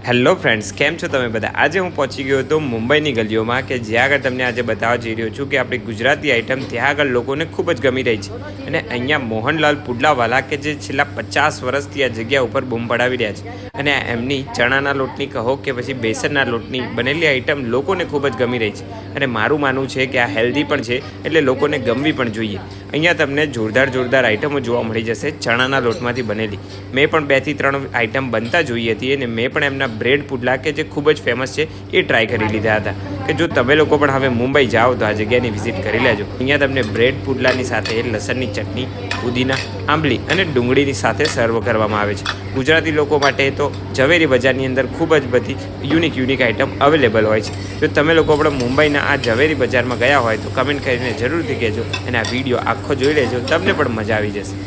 Hello friends, કેમ છો તમે બધા? આજે હું પહોંચી ગયો હતો મુંબઈની ગલીઓમાં કે જ્યાં આગળ તમને આજે બતાવવા જઈ રહ્યો છું કે આપણી ગુજરાતી આઈટમ ત્યાં આગળ લોકોને ખૂબ જ ગમી રહી છે. અને અહીંયા મોહનલાલ પુડલાવાલા કે જે છેલ્લા 50 વર્ષથી આ જગ્યા ઉપર બૂમ પડાવી રહ્યા છે અને એમની ચણાના લોટની કહો કે પછી બેસનના લોટની બનેલી આઈટમ લોકોને ખૂબ જ ગમી રહી છે. અને મારું માનવું છે કે આ હેલ્ધી પણ છે એટલે લોકોને ગમવી પણ જોઈએ. અહીંયા તમને જોરદાર આઈટમો જોવા મળી જશે ચણાના લોટમાંથી બનેલી. મેં પણ 2 થી 3 આઈટમ બનતા જોઈ હતી અને મેં પણ એમના બ્રેડ પુડલા કે જે ખૂબ જ ફેમસ છે એ ટ્રાય કરી લીધા હતા. કે જો તમે લોકો પણ હવે મુંબઈ જાઓ તો આ જગ્યાની વિઝિટ કરી લેજો. અહીંયા તમને બ્રેડ પુડલાની સાથે લસણની ચટણી, પુદીના, આંબલી અને ડુંગળીની સાથે સર્વ કરવામાં આવે છે. ગુજરાતી લોકો માટે તો ઝવેરી બજારની અંદર ખૂબ જ બધી યુનિક આઈટમ અવેલેબલ હોય છે. જો તમે લોકો પણ મુંબઈના આ ઝવેરી બજારમાં ગયા હોય તો કમેન્ટ કરીને જરૂરથી કહેજો અને આ વિડીયો આખો જોઈ લેજો, તમને પણ મજા આવી જશે.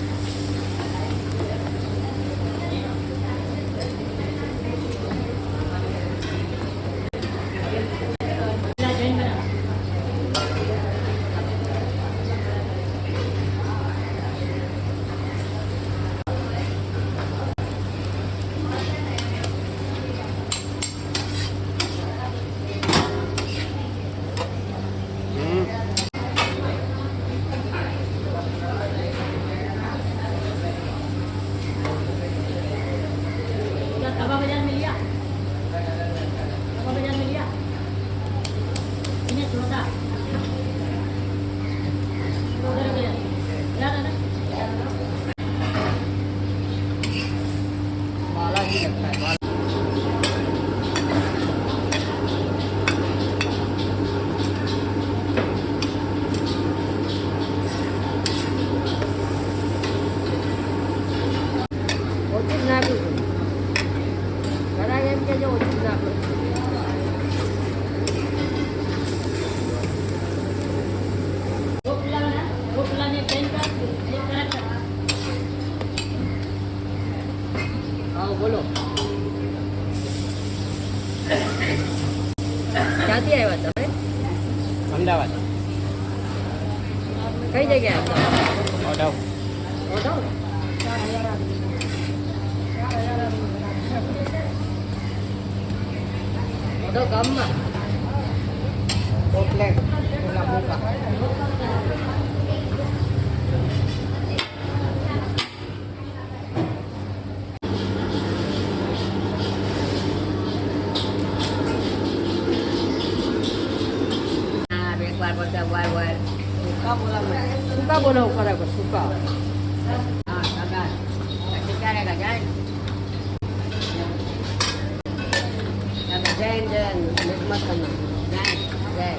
બોલો ક્યાંથી આવ્યા તમે? અમદાવાદ. કઈ જગ્યાએ? ઓઢવ. ઓઢવ ગામમાં કોટલેક ઓલા મોકા. સુકા બોલો ખરેખર સુકા. जैन जैन मत करना जैन जैन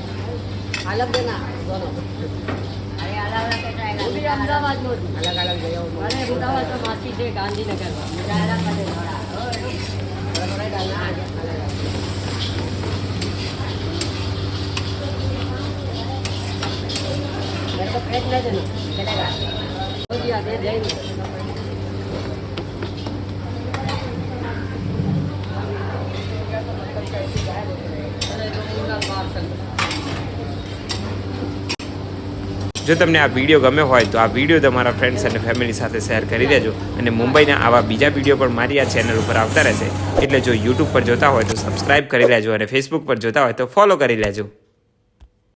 अलग देना दोनों. अरे अलग अलग कैसा आएगा? वो भी अहमदाबाद में अलग अलग जगह. अरे अहमदाबाद तो मासी से गांधीनगर में मुझे अलग कर दे थोड़ा थोड़ा डालना अलग मेरे को फेंक नहीं देना चलेगा. हो गया दे देंगे. જો તમને આ વિડીયો ગમ્યો હોય તો આ વિડીયો તમારા ફ્રેન્ડ્સ અને ફેમિલી સાથે શેર કરી દેજો. અને મુંબઈના આવા બીજા વિડીયો પણ મારી આ ચેનલ ઉપર આવતા રહેશે. એટલે જો યુટ્યુબ પર જોતા હોય તો સબસ્ક્રાઈબ કરી લેજો અને ફેસબુક પર જોતા હોય તો ફોલો કરી લેજો.